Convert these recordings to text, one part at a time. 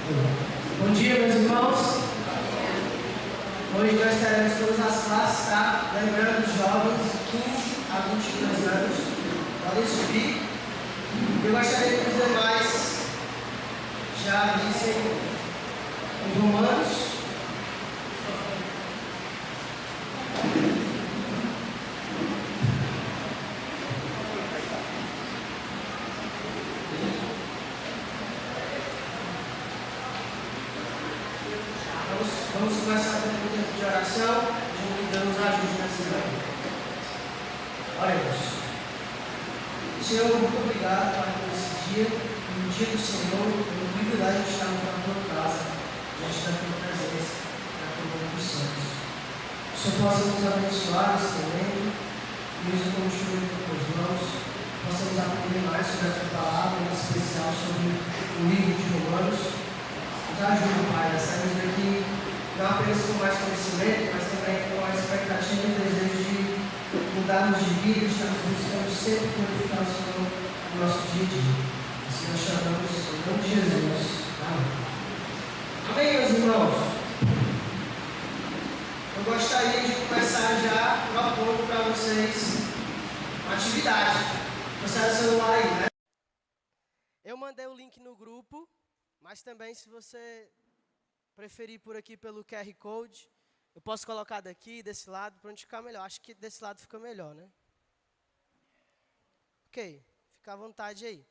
Bom dia, meus irmãos. Hoje nós teremos todas as classes, tá? Lembrando, os jovens de 15 a 22 anos podem subir. Eu gostaria que os demais já vissem os Romanos. Vamos começar com um tempo de oração, de Deus nos ajude nessa manhã. Oremos. Senhor, muito obrigado, Pai, por esse dia, pelo dia do Senhor, pelo privilégio de estarmos na tua casa, diante da tua presença, na comunhão dos santos. Que o Senhor possa nos abençoar nesse momento, mesmo como instrumento das tuas mãos, possamos aprender mais sobre a tua palavra, em especial sobre o livro de Romanos. Nos ajuda, Pai, a sairmos daqui não apenas com mais conhecimento, mas também com a expectativa e desejo de mudarmos de vida, estamos buscando sempre glorificar o Senhor no nosso dia a dia. Assim nós chamamos em nome de Jesus. Amém. Amém, meus irmãos? Eu gostaria de começar já propondo para vocês uma atividade. Você o celular aí, né? Eu mandei o link no grupo, mas também se você preferir por aqui pelo QR Code, eu posso colocar daqui, desse lado, para onde ficar melhor. Acho que desse lado fica melhor, né? Ok, fica à vontade aí.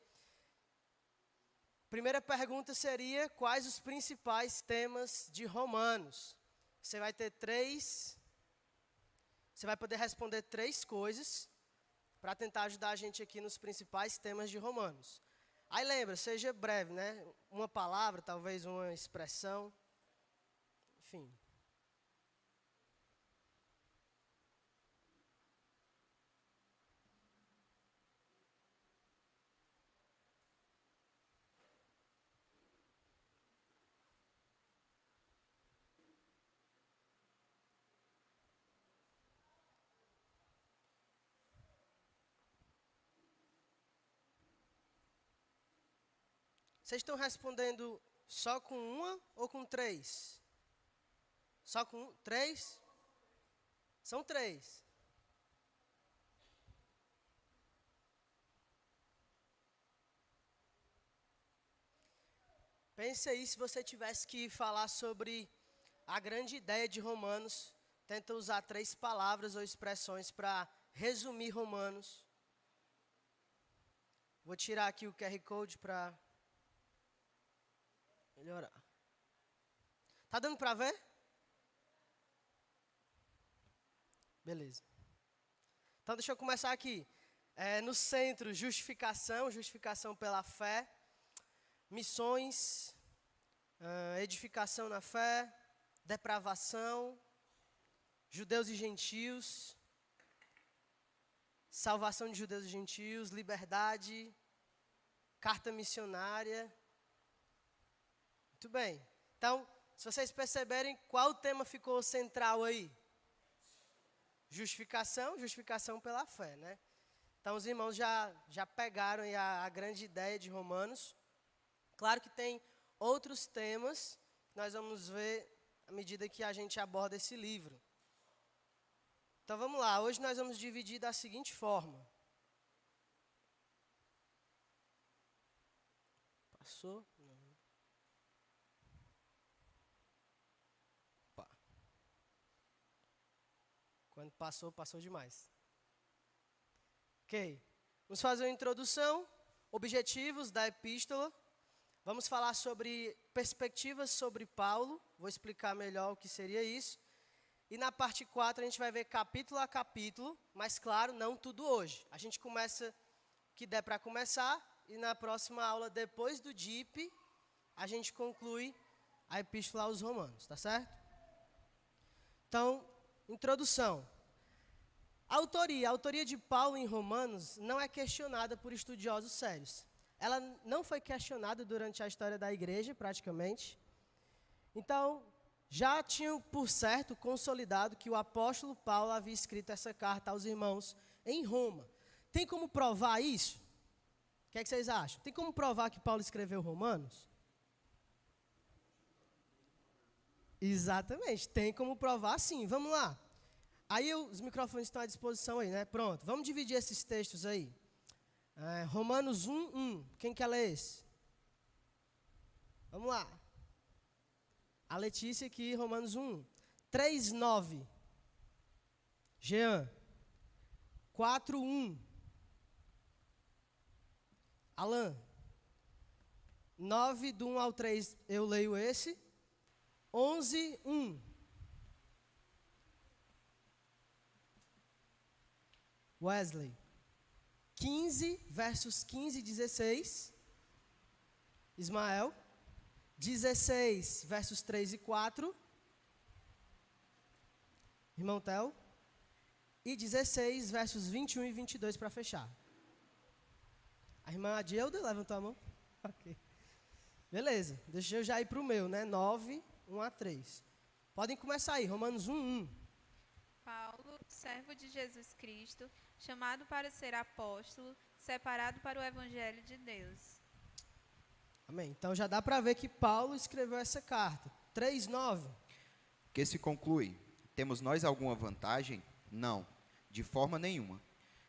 Primeira pergunta seria, quais os principais temas de Romanos? Você vai poder responder 3 coisas, para tentar ajudar a gente aqui nos principais temas de Romanos. Aí lembra, seja breve, né? Uma palavra, talvez uma expressão. Enfim. Vocês estão respondendo só com uma ou com 3? Só com 3? São 3. Pense aí, se você tivesse que falar sobre a grande ideia de Romanos, tenta usar 3 palavras ou expressões para resumir Romanos. Vou tirar aqui o QR Code para melhorar. Tá dando para ver? Beleza. Então, deixa eu começar aqui. No centro, justificação pela fé. Missões, edificação na fé, depravação, judeus e gentios, salvação de judeus e gentios, liberdade, carta missionária. Muito bem. Então, se vocês perceberem, qual tema ficou central aí? Justificação pela fé, né? Então, os irmãos já pegaram aí a grande ideia de Romanos. Claro que tem outros temas que nós vamos ver à medida que a gente aborda esse livro. Então, vamos lá. Hoje nós vamos dividir da seguinte forma. Passou? Não. Opa. Quando passou demais. Ok. Vamos fazer uma introdução, objetivos da epístola. Vamos falar sobre perspectivas sobre Paulo. Vou explicar melhor o que seria isso. E na parte 4 a gente vai ver capítulo a capítulo, mas claro, não tudo hoje. A gente começa o que der para começar e na próxima aula, depois do DIP, a gente conclui a epístola aos Romanos, tá certo? Então, introdução. A autoria de Paulo em Romanos não é questionada por estudiosos sérios. Ela não foi questionada durante a história da igreja, praticamente. Então, já tinham por certo consolidado que o apóstolo Paulo havia escrito essa carta aos irmãos em Roma. Tem como provar isso? O que é que vocês acham? Tem como provar que Paulo escreveu Romanos? Exatamente, tem como provar sim. Vamos lá. Aí os microfones estão à disposição aí, né? Pronto, vamos dividir esses textos aí. Romanos 1:1. Quem quer ler esse? Vamos lá. A Letícia aqui, Romanos 1:1. 3:9. Jean. 4:1. Alan. 9, do 1 ao 3, eu leio esse. 11:1. Wesley. 15, versos 15 e 16. Ismael. 16, versos 3 e 4. Irmão Theo. E 16, versos 21 e 22 para fechar. A irmã Adilda levantou a mão? Ok. Beleza, deixa eu já ir para o meu, né? 9, 1 a 3. Podem começar aí, Romanos 1:1. Paulo, servo de Jesus Cristo, chamado para ser apóstolo, separado para o evangelho de Deus. Amém. Então já dá para ver que Paulo escreveu essa carta. 3:9. Que se conclui: temos nós alguma vantagem? Não, de forma nenhuma.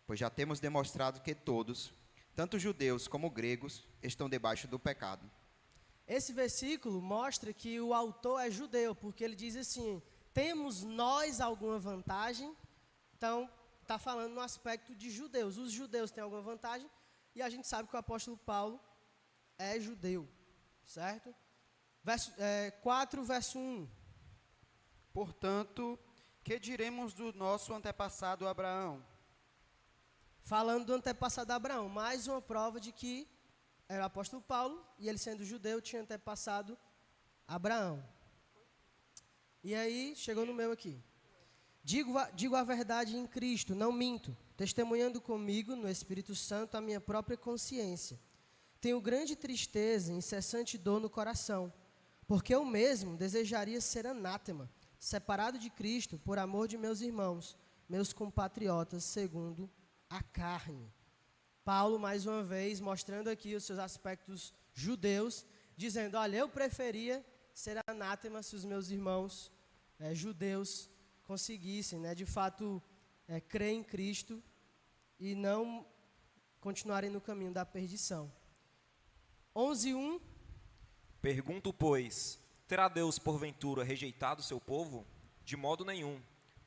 Pois já temos demonstrado que todos, tanto judeus como gregos, estão debaixo do pecado. Esse versículo mostra que o autor é judeu, porque ele diz assim: temos nós alguma vantagem? Então, está falando no aspecto de judeus. Os judeus têm alguma vantagem, e a gente sabe que o apóstolo Paulo é judeu, certo? 4, verso 1. Portanto, que diremos do nosso antepassado Abraão? Falando do antepassado Abraão, mais uma prova de que era o apóstolo Paulo, e ele sendo judeu, tinha antepassado Abraão. E aí, chegou no meu aqui. Digo a verdade em Cristo, não minto, testemunhando comigo no Espírito Santo a minha própria consciência. Tenho grande tristeza e incessante dor no coração, porque eu mesmo desejaria ser anátema, separado de Cristo por amor de meus irmãos, meus compatriotas, segundo a carne. Paulo, mais uma vez, mostrando aqui os seus aspectos judeus, dizendo: olha, eu preferia ser anátema se os meus irmãos judeus conseguissem, de fato, crer em Cristo e não continuarem no caminho da perdição. 11:1. Pergunto, pois, terá Deus porventura rejeitado seu povo? De modo nenhum,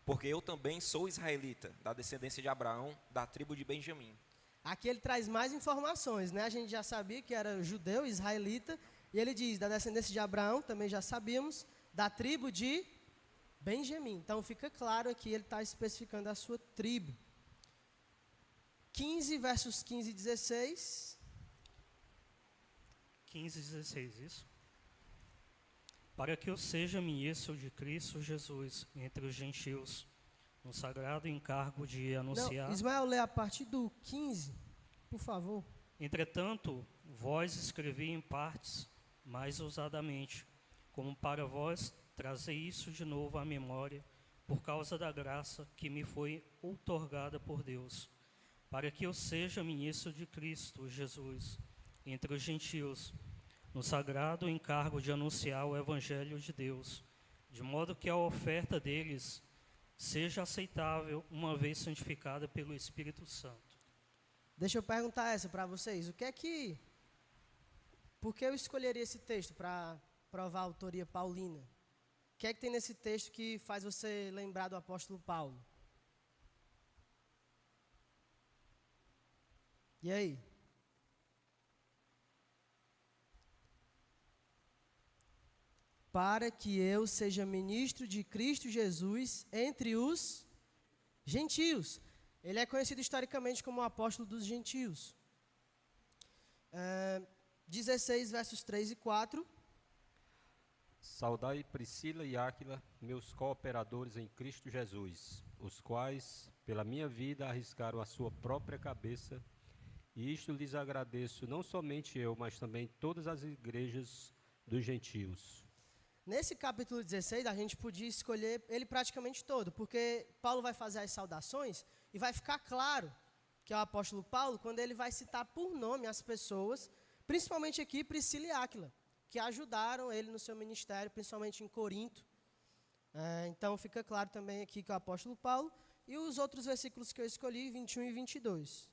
porque eu também sou israelita, da descendência de Abraão, da tribo de Benjamim. Aqui ele traz mais informações, A gente já sabia que era judeu, israelita, e ele diz, da descendência de Abraão, também já sabíamos, da tribo de Benjamim. Então fica claro aqui, ele está especificando a sua tribo. 15, versos 15 e 16. 15 e 16, isso? Para que eu seja ministro de Cristo Jesus entre os gentios, no sagrado encargo de anunciar... Não, Ismael, lê a partir do 15, por favor. Entretanto, vós escrevi em partes, mais ousadamente, como para vós trazer isso de novo à memória, por causa da graça que me foi outorgada por Deus, para que eu seja ministro de Cristo Jesus entre os gentios, no sagrado encargo de anunciar o evangelho de Deus, de modo que a oferta deles seja aceitável, uma vez santificada pelo Espírito Santo. Deixa eu perguntar essa para vocês. Por que eu escolheria esse texto para provar a autoria paulina? O que é que tem nesse texto que faz você lembrar do apóstolo Paulo? E aí? Para que eu seja ministro de Cristo Jesus entre os gentios. Ele é conhecido historicamente como o apóstolo dos gentios. 16, versos 3 e 4. Saudai Priscila e Áquila, meus cooperadores em Cristo Jesus, os quais, pela minha vida, arriscaram a sua própria cabeça, e isto lhes agradeço, não somente eu, mas também todas as igrejas dos gentios. Nesse capítulo 16, a gente podia escolher ele praticamente todo, porque Paulo vai fazer as saudações e vai ficar claro que é o apóstolo Paulo quando ele vai citar por nome as pessoas, principalmente aqui Priscila e Áquila, que ajudaram ele no seu ministério, principalmente em Corinto, Então, fica claro também aqui que é o apóstolo Paulo. E os outros versículos que eu escolhi, 21 e 22.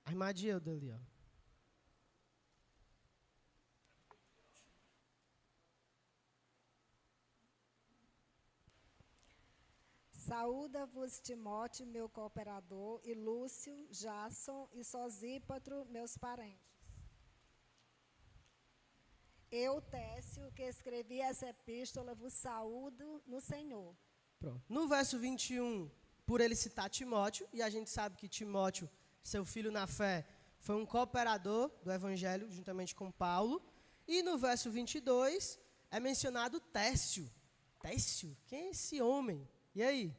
A irmã Dilda ali, ó. Saúda-vos Timóteo, meu cooperador, e Lúcio, Jasson e Sosípatro, meus parentes. Eu, Técio, que escrevi essa epístola, vos saúdo no Senhor. Pronto. No verso 21, por ele citar Timóteo, e a gente sabe que Timóteo, seu filho na fé, foi um cooperador do evangelho, juntamente com Paulo. E no verso 22, é mencionado Técio. Técio? Quem é esse homem? E aí?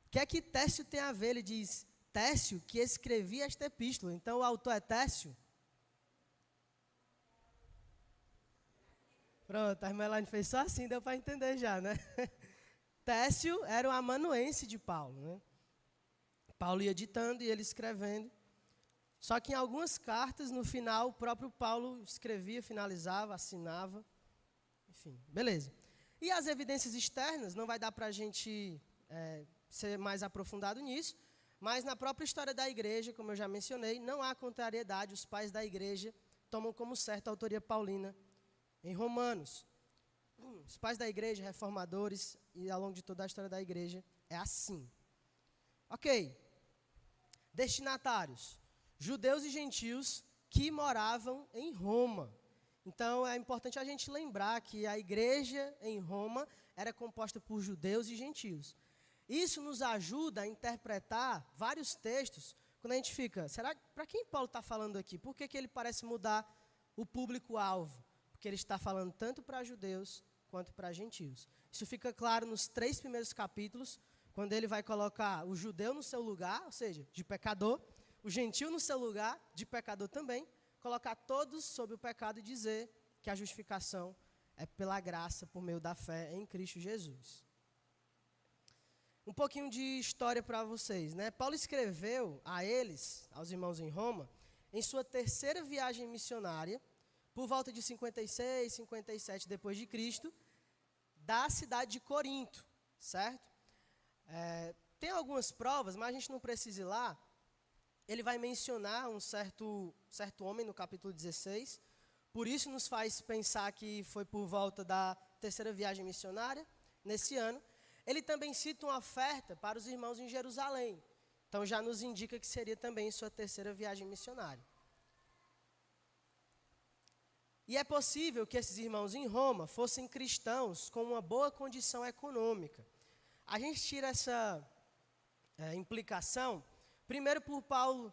O que é que Técio tem a ver? Ele diz, Técio, que escrevia esta epístola. Então, o autor é Técio? Pronto, a irmã Elaine fez só assim, deu para entender já, né? Técio era o amanuense de Paulo, né? Paulo ia ditando e ele escrevendo. Só que em algumas cartas, no final, o próprio Paulo escrevia, finalizava, assinava. Enfim, beleza. E as evidências externas, não vai dar para a gente ser mais aprofundado nisso, mas na própria história da igreja, como eu já mencionei, não há contrariedade, os pais da igreja tomam como certa a autoria paulina em Romanos. Os pais da igreja, reformadores, e ao longo de toda a história da igreja, é assim. Ok. Destinatários, judeus e gentios que moravam em Roma. Então, é importante a gente lembrar que a igreja em Roma era composta por judeus e gentios. Isso nos ajuda a interpretar vários textos, quando a gente fica, será para quem Paulo está falando aqui? Por que ele parece mudar o público-alvo? Porque ele está falando tanto para judeus quanto para gentios. Isso fica claro nos 3 primeiros capítulos, quando ele vai colocar o judeu no seu lugar, ou seja, de pecador, o gentio no seu lugar, de pecador também, colocar todos sob o pecado e dizer que a justificação é pela graça, por meio da fé em Cristo Jesus. Um pouquinho de história para vocês, né? Paulo escreveu a eles, aos irmãos em Roma, em sua 3ª viagem missionária, por volta de 56, 57 depois de Cristo, da cidade de Corinto, certo? Tem algumas provas, mas a gente não precisa ir lá. Ele vai mencionar um certo homem no capítulo 16, por isso nos faz pensar que foi por volta da 3ª viagem missionária, nesse ano. Ele também cita uma oferta para os irmãos em Jerusalém, então já nos indica que seria também sua 3ª viagem missionária. E é possível que esses irmãos em Roma fossem cristãos com uma boa condição econômica. A gente tira essa implicação, primeiro por Paulo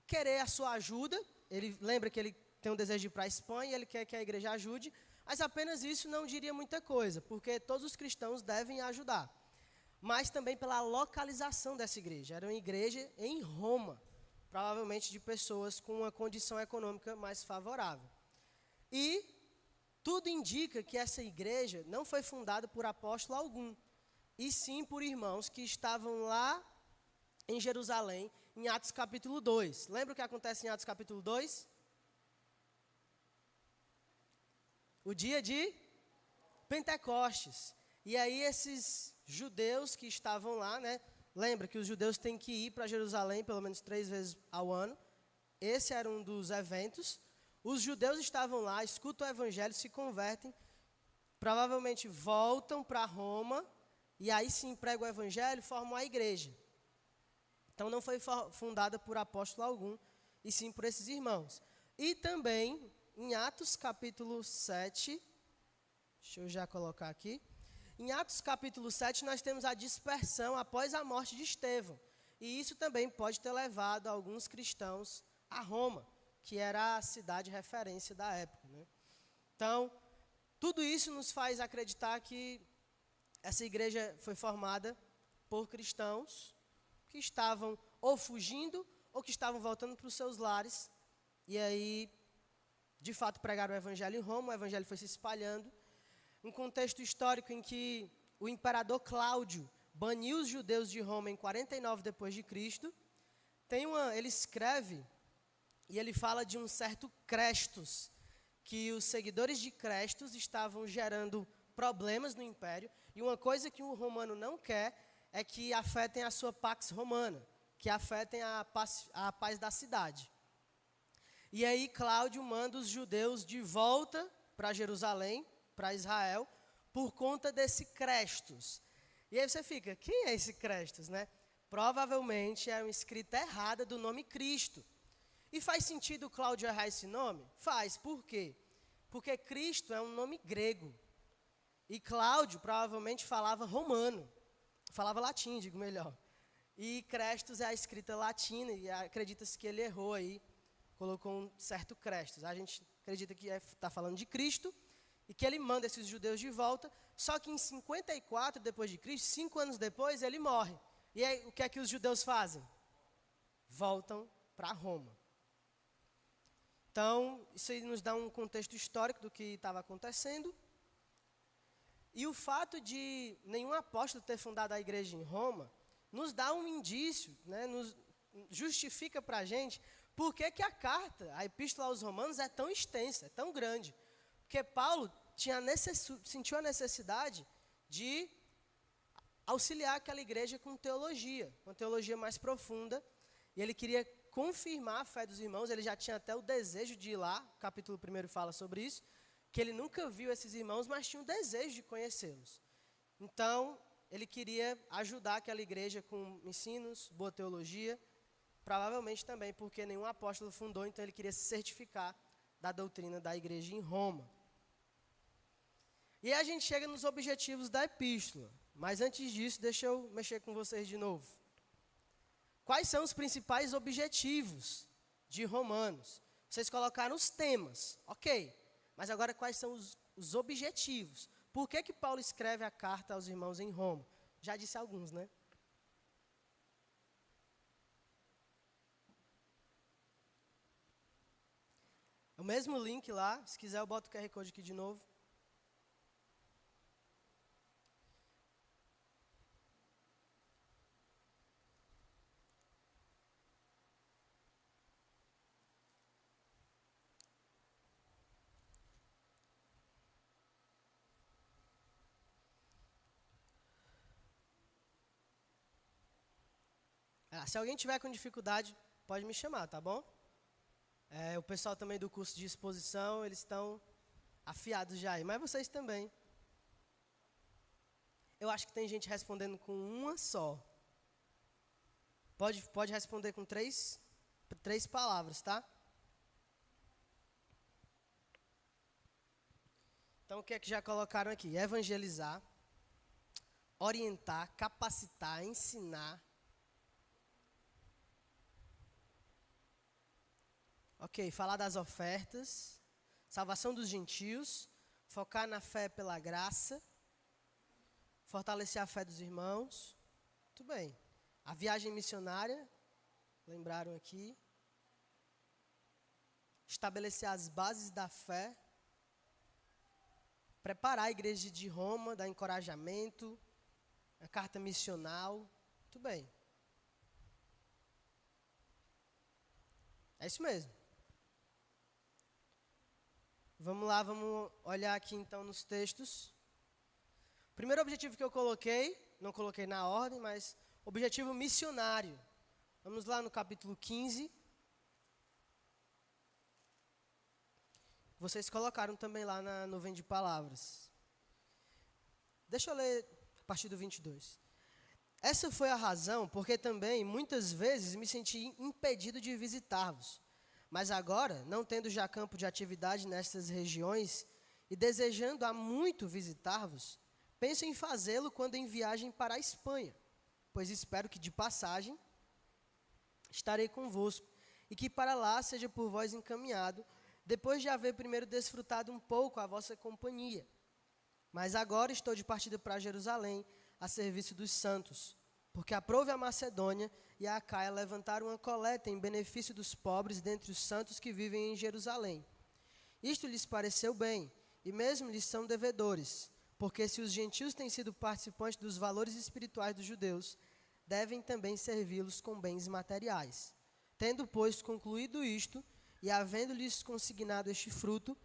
querer a sua ajuda. Ele lembra que ele tem um desejo de ir para a Espanha, ele quer que a igreja ajude, mas apenas isso não diria muita coisa, porque todos os cristãos devem ajudar. Mas também pela localização dessa igreja. Era uma igreja em Roma, provavelmente de pessoas com uma condição econômica mais favorável. E tudo indica que essa igreja não foi fundada por apóstolo algum, e sim por irmãos que estavam lá em Jerusalém, em Atos capítulo 2. Lembra o que acontece em Atos capítulo 2? O dia de Pentecostes. E aí esses judeus que estavam lá, né? Lembra que os judeus têm que ir para Jerusalém pelo menos 3 vezes ao ano. Esse era um dos eventos. Os judeus estavam lá, escutam o evangelho, se convertem, provavelmente voltam para Roma, e aí sim pregam o evangelho e formam a igreja. Então não foi fundada por apóstolo algum, e sim por esses irmãos. E também, em Atos capítulo 7, deixa eu já colocar aqui. Em Atos capítulo 7, nós temos a dispersão após a morte de Estevão. E isso também pode ter levado alguns cristãos a Roma, que era a cidade referência da época, né? Então, tudo isso nos faz acreditar que essa igreja foi formada por cristãos que estavam ou fugindo ou que estavam voltando para os seus lares. E aí, de fato, pregaram o evangelho em Roma, o evangelho foi se espalhando. Um contexto histórico em que o imperador Cláudio baniu os judeus de Roma em 49 depois de Cristo. Ele escreve e ele fala de um certo Crestos, que os seguidores de Crestos estavam gerando problemas no império, e uma coisa que o romano não quer é que afetem a sua pax romana, que afetem a paz da cidade. E aí Cláudio manda os judeus de volta para Jerusalém, para Israel, por conta desse Crestos. E aí você fica, quem é esse Crestos, né? Provavelmente é uma escrita errada do nome Cristo. E faz sentido Cláudio errar esse nome? Faz, por quê? Porque Cristo é um nome grego. E Cláudio provavelmente falava romano, falava latim, digo melhor. E Crestos é a escrita latina, e acredita-se que ele errou aí, colocou um certo Crestos. A gente acredita que está falando de Cristo, e que ele manda esses judeus de volta, só que em 54 depois de Cristo, 5 anos depois, ele morre. E aí, o que é que os judeus fazem? Voltam para Roma. Então, isso aí nos dá um contexto histórico do que estava acontecendo. E o fato de nenhum apóstolo ter fundado a igreja em Roma, nos dá um indício, né, nos justifica para a gente por que a carta, a epístola aos romanos é tão extensa, é tão grande. Porque Paulo sentiu a necessidade de auxiliar aquela igreja com teologia, uma teologia mais profunda, e ele queria confirmar a fé dos irmãos. Ele já tinha até o desejo de ir lá, o capítulo 1 fala sobre isso, que ele nunca viu esses irmãos, mas tinha o desejo de conhecê-los. Então, ele queria ajudar aquela igreja com ensinos, boa teologia, provavelmente também porque nenhum apóstolo fundou, então ele queria se certificar da doutrina da igreja em Roma. E aí a gente chega nos objetivos da epístola, mas antes disso, deixa eu mexer com vocês de novo. Quais são os principais objetivos de Romanos? Vocês colocaram os temas, ok. Mas agora quais são os objetivos? Por que Paulo escreve a carta aos irmãos em Roma? Já disse alguns, né? O mesmo link lá, se quiser eu boto o QR Code aqui de novo. Se alguém tiver com dificuldade, pode me chamar, tá bom? O pessoal também do curso de exposição, eles estão afiados já aí, mas vocês também. Eu acho que tem gente respondendo com uma só. Pode responder com três palavras, tá? Então, o que é que já colocaram aqui? Evangelizar, orientar, capacitar, ensinar. Ok, falar das ofertas, salvação dos gentios, focar na fé pela graça, fortalecer a fé dos irmãos. Muito bem. A viagem missionária, lembraram aqui. Estabelecer as bases da fé. Preparar a igreja de Roma, dar encorajamento. A carta missional. Muito bem. É isso mesmo. Vamos lá, vamos olhar aqui então nos textos. O primeiro objetivo que eu coloquei, não coloquei na ordem, mas objetivo missionário. Vamos lá no capítulo 15. Vocês colocaram também lá na nuvem de palavras. Deixa eu ler a partir do 22. Essa foi a razão porque também, muitas vezes, me senti impedido de visitar-vos. Mas agora, não tendo já campo de atividade nestas regiões e desejando há muito visitar-vos, penso em fazê-lo quando em viagem para a Espanha, pois espero que de passagem estarei convosco e que para lá seja por vós encaminhado, depois de haver primeiro desfrutado um pouco a vossa companhia. Mas agora estou de partida para Jerusalém, a serviço dos santos, porque aprove a Macedônia e a Acaia levantar uma coleta em benefício dos pobres dentre os santos que vivem em Jerusalém. Isto lhes pareceu bem, e mesmo lhes são devedores, porque se os gentios têm sido participantes dos valores espirituais dos judeus, devem também servi-los com bens materiais. Tendo, pois, concluído isto, e havendo-lhes consignado este fruto,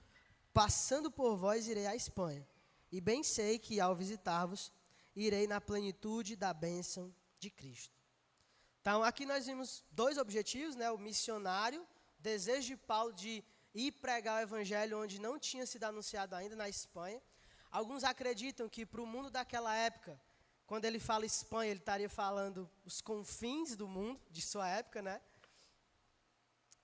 passando por vós irei à Espanha. E bem sei que, ao visitar-vos, irei na plenitude da bênção de Cristo. Então, aqui nós vimos dois objetivos, né? O missionário, desejo de Paulo de ir pregar o evangelho onde não tinha sido anunciado ainda, na Espanha. Alguns acreditam que para o mundo daquela época, quando ele fala Espanha, ele estaria falando os confins do mundo, de sua época, né?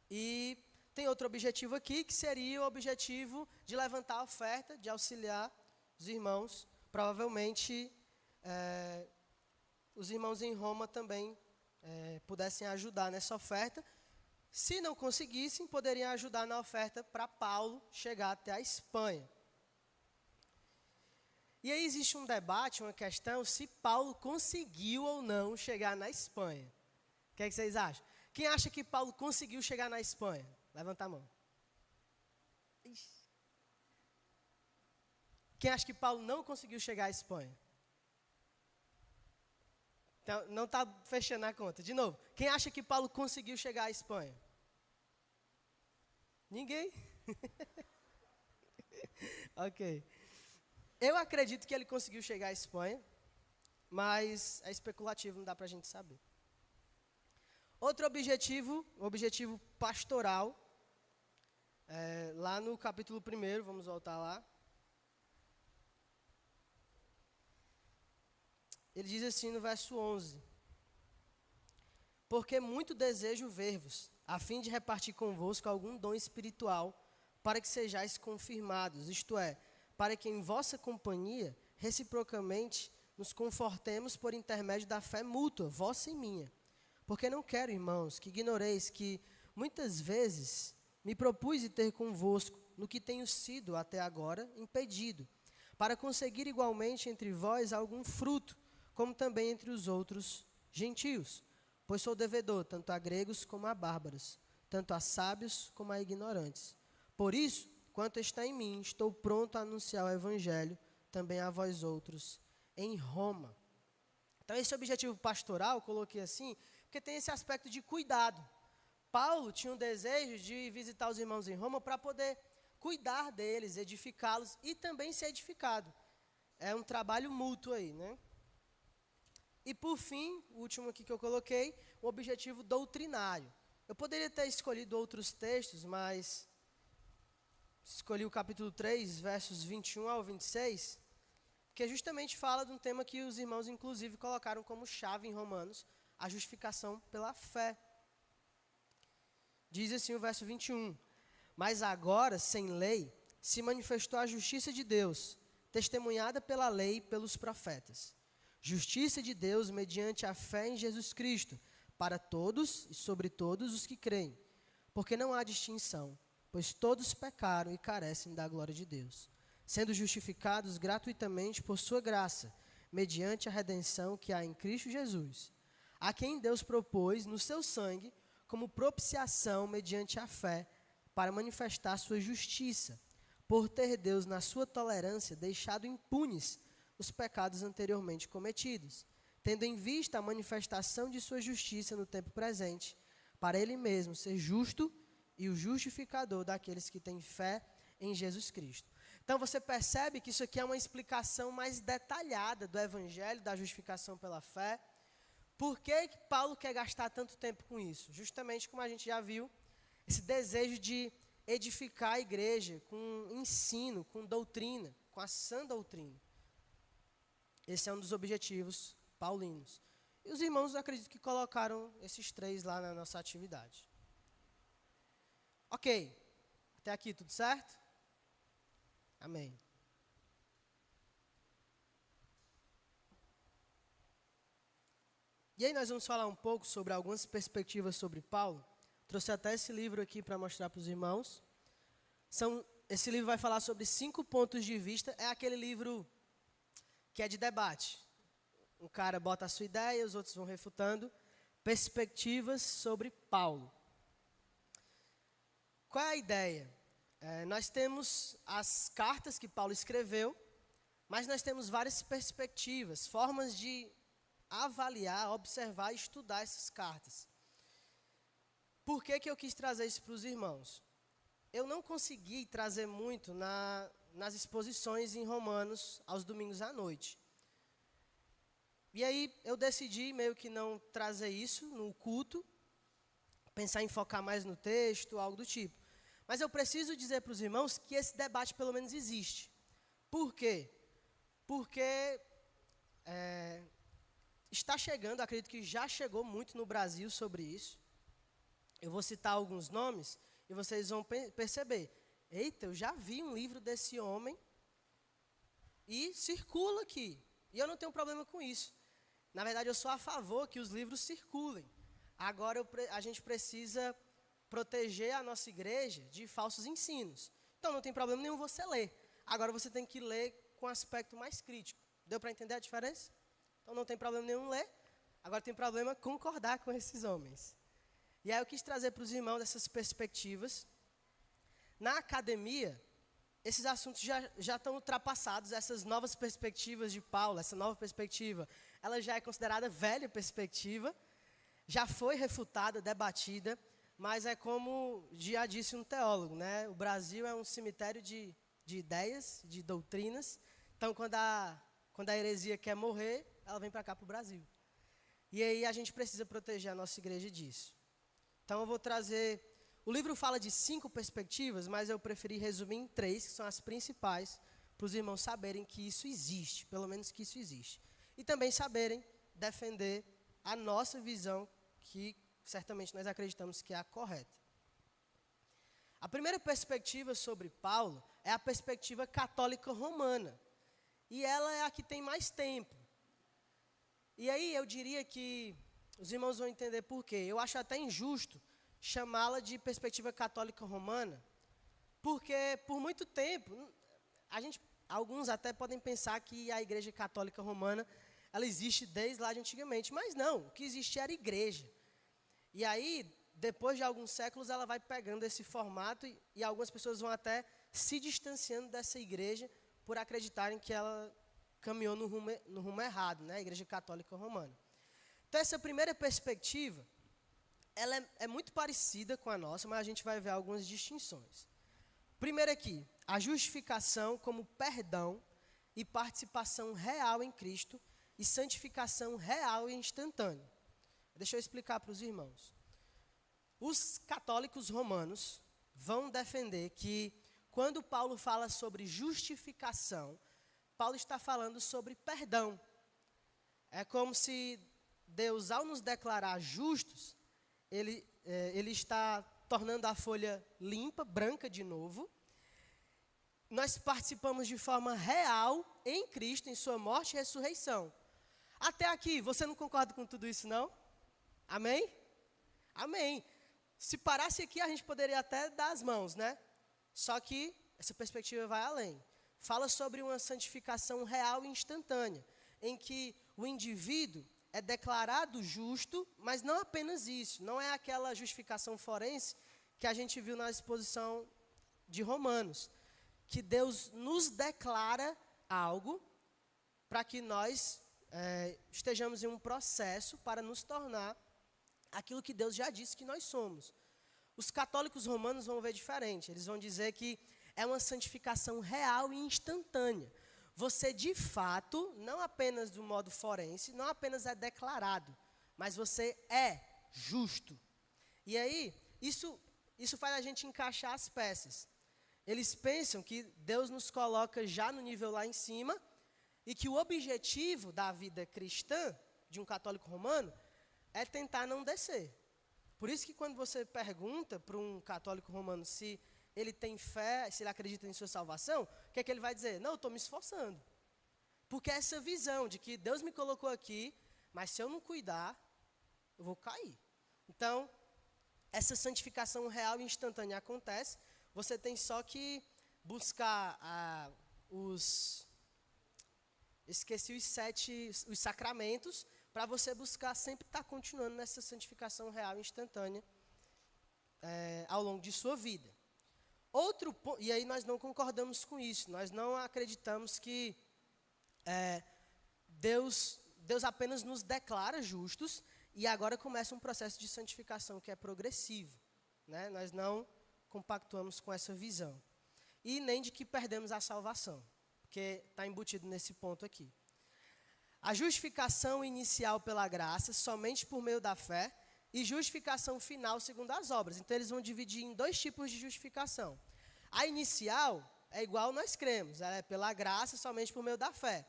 E tem outro objetivo aqui, que seria o objetivo de levantar a oferta, de auxiliar os irmãos. Provavelmente, os irmãos em Roma também pudessem ajudar nessa oferta. Se não conseguissem, poderiam ajudar na oferta para Paulo chegar até a Espanha. E aí existe um debate, uma questão, se Paulo conseguiu ou não chegar na Espanha. O que é que vocês acham? Quem acha que Paulo conseguiu chegar na Espanha? Levanta a mão. Ixi. Quem acha que Paulo não conseguiu chegar à Espanha? Então, não está fechando a conta. De novo, quem acha que Paulo conseguiu chegar à Espanha? Ninguém? Ok. Eu acredito que ele conseguiu chegar à Espanha, mas é especulativo, não dá para a gente saber. Outro objetivo, o objetivo pastoral, lá no capítulo 1, vamos voltar lá. Ele diz assim no verso 11: porque muito desejo ver-vos, a fim de repartir convosco algum dom espiritual, para que sejais confirmados, isto é, para que em vossa companhia, reciprocamente, nos confortemos por intermédio da fé mútua, vossa e minha. Porque não quero, irmãos, que ignoreis que muitas vezes me propus ter convosco, no que tenho sido até agora impedido, para conseguir igualmente entre vós algum fruto, como também entre os outros gentios. Pois sou devedor tanto a gregos como a bárbaros, tanto a sábios como a ignorantes. Por isso, quanto está em mim, estou pronto a anunciar o evangelho também a vós outros em Roma. Então, esse objetivo pastoral, eu coloquei assim, porque tem esse aspecto de cuidado. Paulo tinha um desejo de visitar os irmãos em Roma para poder cuidar deles, edificá-los e também ser edificado. É um trabalho mútuo aí, né? E por fim, o último aqui que eu coloquei, o objetivo doutrinário. Eu poderia ter escolhido outros textos, mas escolhi o capítulo 3, versos 21 ao 26, que justamente fala de um tema que os irmãos, inclusive, colocaram como chave em Romanos, a justificação pela fé. Diz assim o verso 21, mas agora, sem lei, se manifestou a justiça de Deus, testemunhada pela lei e pelos profetas. Justiça de Deus mediante a fé em Jesus Cristo, para todos e sobre todos os que creem, porque não há distinção, pois todos pecaram e carecem da glória de Deus, sendo justificados gratuitamente por sua graça, mediante a redenção que há em Cristo Jesus, a quem Deus propôs no seu sangue como propiciação mediante a fé, para manifestar sua justiça, por ter Deus na sua tolerância deixado impunes os pecados anteriormente cometidos, tendo em vista a manifestação de sua justiça no tempo presente, para ele mesmo ser justo e o justificador daqueles que têm fé em Jesus Cristo. Então você percebe que isso aqui é uma explicação mais detalhada do evangelho, da justificação pela fé. Por que Paulo quer gastar tanto tempo com isso? Justamente como a gente já viu, esse desejo de edificar a igreja com ensino, com doutrina, com a sã doutrina. Esse é um dos objetivos paulinos. E os irmãos, eu acredito que colocaram esses 3 lá na nossa atividade. Ok. Até aqui, tudo certo? Amém. E aí nós vamos falar um pouco sobre algumas perspectivas sobre Paulo. Trouxe até esse livro aqui para mostrar para os irmãos. Esse livro vai falar sobre 5 pontos de vista. É aquele livro que é de debate. Um cara bota a sua ideia, os outros vão refutando. Perspectivas sobre Paulo. Qual é a ideia? Nós temos as cartas que Paulo escreveu, mas nós temos várias perspectivas, formas de avaliar, observar e estudar essas cartas. Por que eu quis trazer isso para os irmãos? Eu não consegui trazer muito nas exposições em Romanos aos domingos à noite. E aí eu decidi meio que não trazer isso no culto, pensar em focar mais no texto, algo do tipo. Mas eu preciso dizer para os irmãos que esse debate pelo menos existe. Por quê? Porque está chegando, acredito que já chegou muito no Brasil sobre isso. Eu vou citar alguns nomes e vocês vão perceber. Eita, eu já vi um livro desse homem e circula aqui. E eu não tenho problema com isso. Na verdade, eu sou a favor que os livros circulem. Agora, a gente precisa proteger a nossa igreja de falsos ensinos. Então, não tem problema nenhum você ler. Agora, você tem que ler com aspecto mais crítico. Deu para entender a diferença? Então, não tem problema nenhum ler. Agora, tem problema concordar com esses homens. E aí, eu quis trazer para os irmãos essas perspectivas. Na academia, esses assuntos já estão ultrapassados. Essas novas perspectivas de Paulo, essa nova perspectiva, ela já é considerada velha perspectiva, já foi refutada, debatida, mas é como já disse um teólogo, né? O Brasil é um cemitério de ideias, de doutrinas. Então, quando a heresia quer morrer, ela vem para cá, para o Brasil. E aí a gente precisa proteger a nossa igreja disso. Então, eu vou trazer... O livro fala de 5 perspectivas, mas eu preferi resumir em 3, que são as principais, para os irmãos saberem que isso existe, pelo menos que isso existe. E também saberem defender a nossa visão, que certamente nós acreditamos que é a correta. A primeira perspectiva sobre Paulo é a perspectiva católica romana. E ela é a que tem mais tempo. E aí eu diria que os irmãos vão entender por quê. Eu acho até injusto chamá-la de perspectiva católica romana, porque por muito tempo, alguns até podem pensar que a Igreja Católica Romana, ela existe desde lá de antigamente, mas não, o que existia era igreja. E aí, depois de alguns séculos, ela vai pegando esse formato e algumas pessoas vão até se distanciando dessa igreja por acreditarem que ela caminhou no rumo errado, né? A Igreja Católica Romana. Então, essa primeira perspectiva, ela é muito parecida com a nossa, mas a gente vai ver algumas distinções. Primeiro aqui, a justificação como perdão e participação real em Cristo e santificação real e instantânea. Deixa eu explicar para os irmãos. Os católicos romanos vão defender que, quando Paulo fala sobre justificação, Paulo está falando sobre perdão. É como se Deus, ao nos declarar justos, Ele está tornando a folha limpa, branca de novo. Nós participamos de forma real em Cristo, em sua morte e ressurreição. Até aqui, você não concorda com tudo isso, não? Amém? Amém. Se parasse aqui, a gente poderia até dar as mãos, né? Só que essa perspectiva vai além. Fala sobre uma santificação real e instantânea, em que o indivíduo é declarado justo, mas não apenas isso. Não é aquela justificação forense que a gente viu na exposição de Romanos. Que Deus nos declara algo para que nós estejamos em um processo para nos tornar aquilo que Deus já disse que nós somos. Os católicos romanos vão ver diferente. Eles vão dizer que é uma santificação real e instantânea. Você, de fato, não apenas do modo forense, não apenas é declarado, mas você é justo. E aí, isso faz a gente encaixar as peças. Eles pensam que Deus nos coloca já no nível lá em cima e que o objetivo da vida cristã, de um católico romano, é tentar não descer. Por isso que quando você pergunta para um católico romano se ele tem fé, se ele acredita em sua salvação, o que é que ele vai dizer? Não, eu estou me esforçando. Porque é essa visão de que Deus me colocou aqui, mas se eu não cuidar, eu vou cair. Então, essa santificação real e instantânea acontece. Você tem só que buscar esqueci os sacramentos, para você buscar sempre estar continuando nessa santificação real e instantânea ao longo de sua vida. Outro ponto, e aí nós não concordamos com isso, nós não acreditamos que Deus apenas nos declara justos, e agora começa um processo de santificação que é progressivo, né? Nós não compactuamos com essa visão. E nem de que perdemos a salvação, porque está embutido nesse ponto aqui. A justificação inicial pela graça, somente por meio da fé, e justificação final segundo as obras. Então, eles vão dividir em 2 tipos de justificação. A inicial é igual nós cremos, ela é pela graça, somente por meio da fé.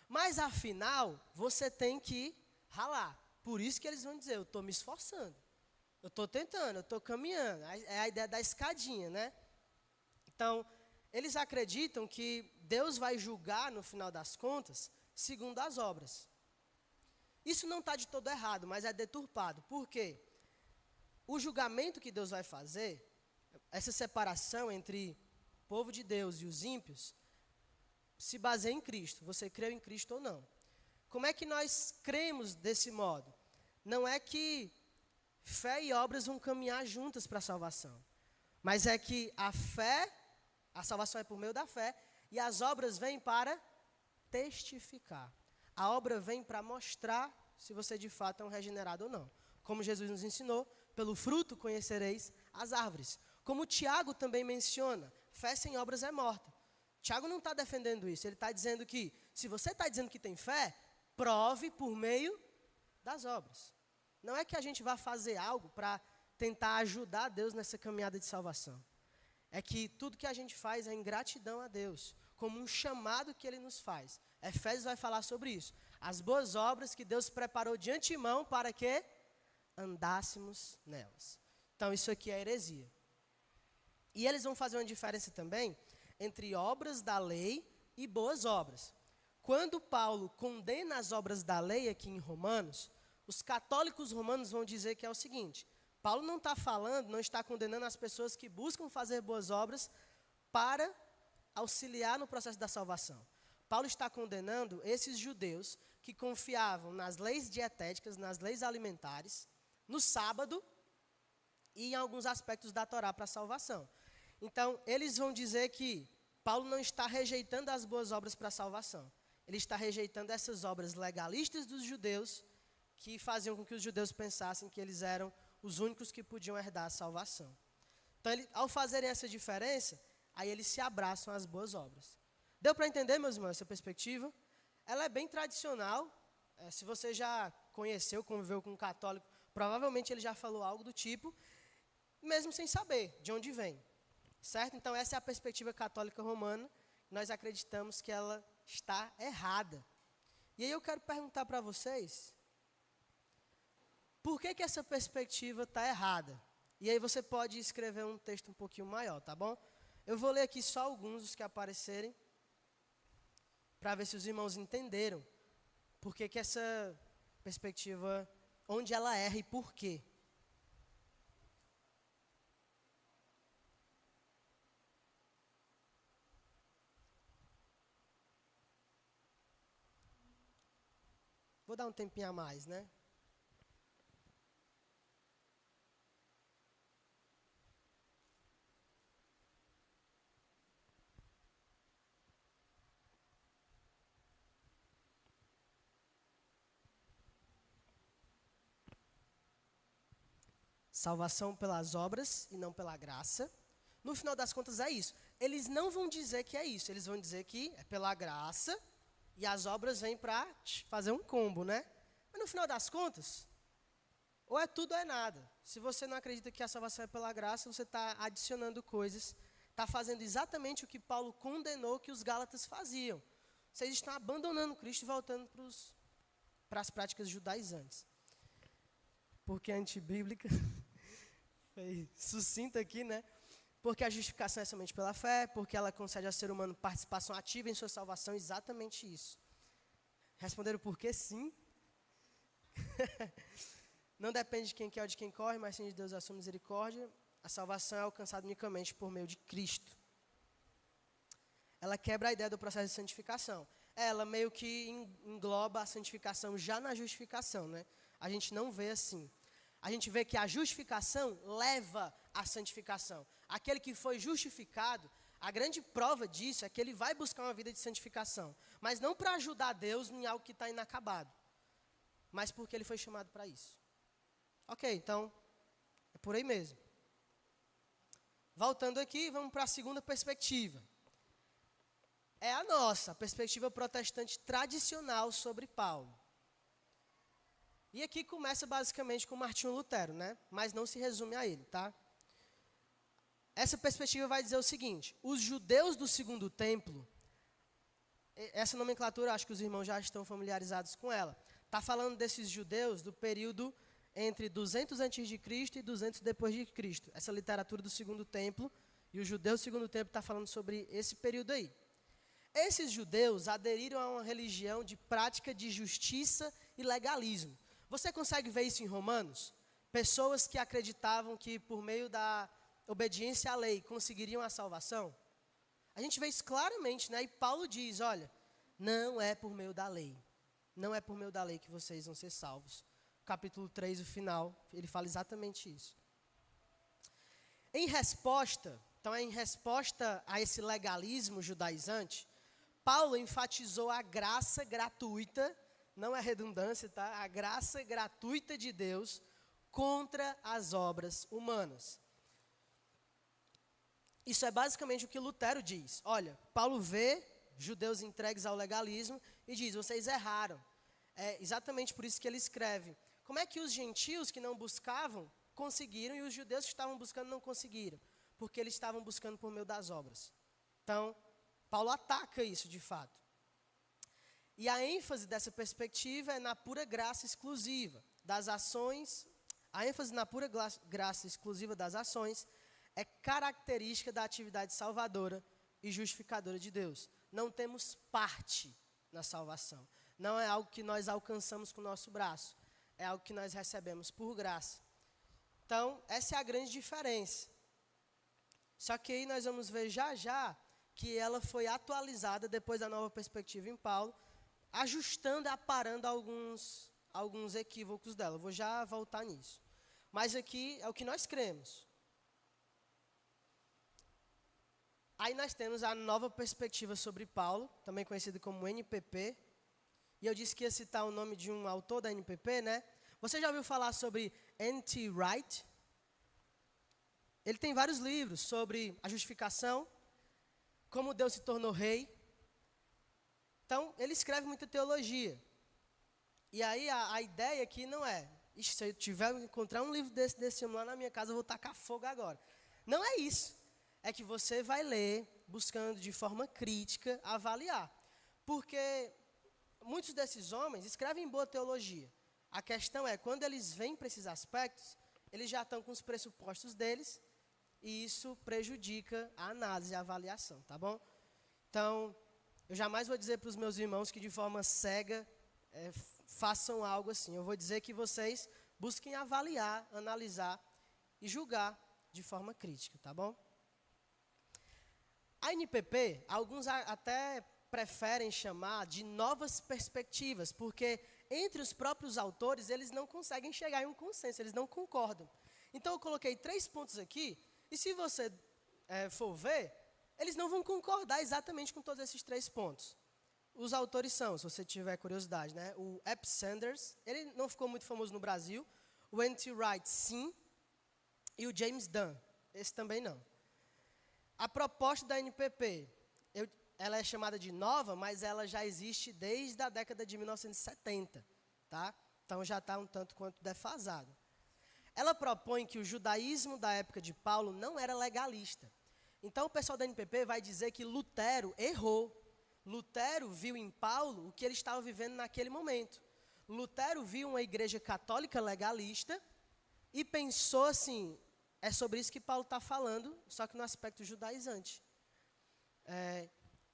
Mas a final, você tem que ralar. Por isso que eles vão dizer, eu estou me esforçando, eu estou tentando, eu estou caminhando. É a ideia da escadinha, né? Então, eles acreditam que Deus vai julgar, no final das contas, segundo as obras. Isso não está de todo errado, mas é deturpado. Por quê? O julgamento que Deus vai fazer, essa separação entre o povo de Deus e os ímpios, se baseia em Cristo. Você creu em Cristo ou não? Como é que nós cremos desse modo? Não é que fé e obras vão caminhar juntas para a salvação, mas é que a salvação é por meio da fé, e as obras vêm para testificar. A obra vem para mostrar se você de fato é um regenerado ou não. Como Jesus nos ensinou, pelo fruto conhecereis as árvores. Como Tiago também menciona, fé sem obras é morta. Tiago não está defendendo isso, ele está dizendo que, se você está dizendo que tem fé, prove por meio das obras. Não é que a gente vá fazer algo para tentar ajudar Deus nessa caminhada de salvação. É que tudo que a gente faz é em gratidão a Deus, como um chamado que Ele nos faz. Efésios vai falar sobre isso. As boas obras que Deus preparou de antemão para que andássemos nelas. Então, isso aqui é heresia. E eles vão fazer uma diferença também entre obras da lei e boas obras. Quando Paulo condena as obras da lei aqui em Romanos, os católicos romanos vão dizer que é o seguinte: Paulo não está condenando as pessoas que buscam fazer boas obras para auxiliar no processo da salvação. Paulo está condenando esses judeus que confiavam nas leis dietéticas, nas leis alimentares, no sábado e em alguns aspectos da Torá para a salvação. Então, eles vão dizer que Paulo não está rejeitando as boas obras para a salvação. Ele está rejeitando essas obras legalistas dos judeus que faziam com que os judeus pensassem que eles eram os únicos que podiam herdar a salvação. Então, ao fazerem essa diferença, aí eles se abraçam às boas obras. Deu para entender, meus irmãos, essa perspectiva? Ela é bem tradicional. Se você já conheceu, conviveu com um católico, provavelmente ele já falou algo do tipo, mesmo sem saber de onde vem. Certo? Então, essa é a perspectiva católica romana. Nós acreditamos que ela está errada. E aí eu quero perguntar para vocês, por que essa perspectiva está errada? E aí você pode escrever um texto um pouquinho maior, tá bom? Eu vou ler aqui só alguns dos que aparecerem, para ver se os irmãos entenderam por que essa perspectiva, onde ela erra e por quê. Vou dar um tempinho a mais, né? Salvação pelas obras e não pela graça. No final das contas é isso. Eles não vão dizer que é isso, eles vão dizer que é pela graça e as obras vêm para fazer um combo, né? Mas no final das contas, ou é tudo ou é nada. Se você não acredita que a salvação é pela graça, você está adicionando coisas, está fazendo exatamente o que Paulo condenou que os Gálatas faziam. Vocês estão abandonando Cristo e voltando para as práticas judaizantes. Porque a antibíblica foi sucinta aqui, né? Porque a justificação é somente pela fé, porque ela concede ao ser humano participação ativa em sua salvação, exatamente isso. Responderam por quê? Sim. Não depende de quem quer ou de quem corre, mas sim de Deus a sua misericórdia. A salvação é alcançada unicamente por meio de Cristo. Ela quebra a ideia do processo de santificação. Ela meio que engloba a santificação já na justificação, né? A gente não vê assim. A gente vê que a justificação leva à santificação. Aquele que foi justificado, a grande prova disso é que ele vai buscar uma vida de santificação. Mas não para ajudar Deus em algo que está inacabado, mas porque ele foi chamado para isso. Ok, então, é por aí mesmo. Voltando aqui, vamos para a segunda perspectiva. É a nossa, a perspectiva protestante tradicional sobre Paulo. E aqui começa basicamente com Martinho Lutero, né? Mas não se resume a ele, tá? Essa perspectiva vai dizer o seguinte: os judeus do segundo templo, essa nomenclatura, acho que os irmãos já estão familiarizados com ela. Está falando desses judeus do período entre 200 a.C. e 200 depois de Cristo. Essa literatura do segundo templo, e os judeus do segundo templo está falando sobre esse período aí. Esses judeus aderiram a uma religião de prática de justiça e legalismo. Você consegue ver isso em Romanos? Pessoas que acreditavam que por meio da obediência à lei conseguiriam a salvação? A gente vê isso claramente, né? E Paulo diz, olha, não é por meio da lei. Não é por meio da lei que vocês vão ser salvos. Capítulo 3, o final, ele fala exatamente isso. Em resposta a esse legalismo judaizante, Paulo enfatizou a graça gratuita, não é redundância, tá? A graça gratuita de Deus contra as obras humanas. Isso é basicamente o que Lutero diz. Olha, Paulo vê judeus entregues ao legalismo e diz, vocês erraram. É exatamente por isso que ele escreve. Como é que os gentios que não buscavam conseguiram e os judeus que estavam buscando não conseguiram? Porque eles estavam buscando por meio das obras. Então, Paulo ataca isso de fato. E a ênfase dessa perspectiva é na pura graça exclusiva das ações. A ênfase na pura graça exclusiva das ações é característica da atividade salvadora e justificadora de Deus. Não temos parte na salvação. Não é algo que nós alcançamos com o nosso braço. É algo que nós recebemos por graça. Então, essa é a grande diferença. Só que aí nós vamos ver já que ela foi atualizada depois da nova perspectiva em Paulo, ajustando e aparando alguns equívocos dela. Eu vou já voltar nisso. Mas aqui é o que nós cremos. Aí nós temos a nova perspectiva sobre Paulo, também conhecido como NPP. E eu disse que ia citar o nome de um autor da NPP, né? Você já ouviu falar sobre N.T. Wright? Ele tem vários livros sobre a justificação, como Deus se tornou rei. Então, ele escreve muita teologia. E aí, a ideia aqui não é, se eu tiver encontrar um livro desse homem lá na minha casa, eu vou tacar fogo agora. Não é isso. É que você vai ler, buscando de forma crítica, avaliar. Porque muitos desses homens escrevem boa teologia. A questão é, quando eles vêm para esses aspectos, eles já estão com os pressupostos deles, e isso prejudica a análise e a avaliação, tá bom? Então, eu jamais vou dizer para os meus irmãos que de forma cega façam algo assim. Eu vou dizer que vocês busquem avaliar, analisar e julgar de forma crítica, tá bom? A NPP, alguns até preferem chamar de novas perspectivas, porque entre os próprios autores, eles não conseguem chegar em um consenso, eles não concordam. Então, eu coloquei 3 pontos aqui, e se você for ver, eles não vão concordar exatamente com todos esses 3 pontos. Os autores são, se você tiver curiosidade, né? O Ep Sanders, ele não ficou muito famoso no Brasil, o N.T. Wright, sim, e o James Dunn, esse também não. A proposta da NPP, ela é chamada de nova, mas ela já existe desde a década de 1970, tá? Então já está um tanto quanto defasado. Ela propõe que o judaísmo da época de Paulo não era legalista. Então o pessoal da NPP vai dizer que Lutero errou. Lutero viu em Paulo o que ele estava vivendo naquele momento. Lutero viu uma igreja católica legalista e pensou assim, é sobre isso que Paulo está falando, só que no aspecto judaizante.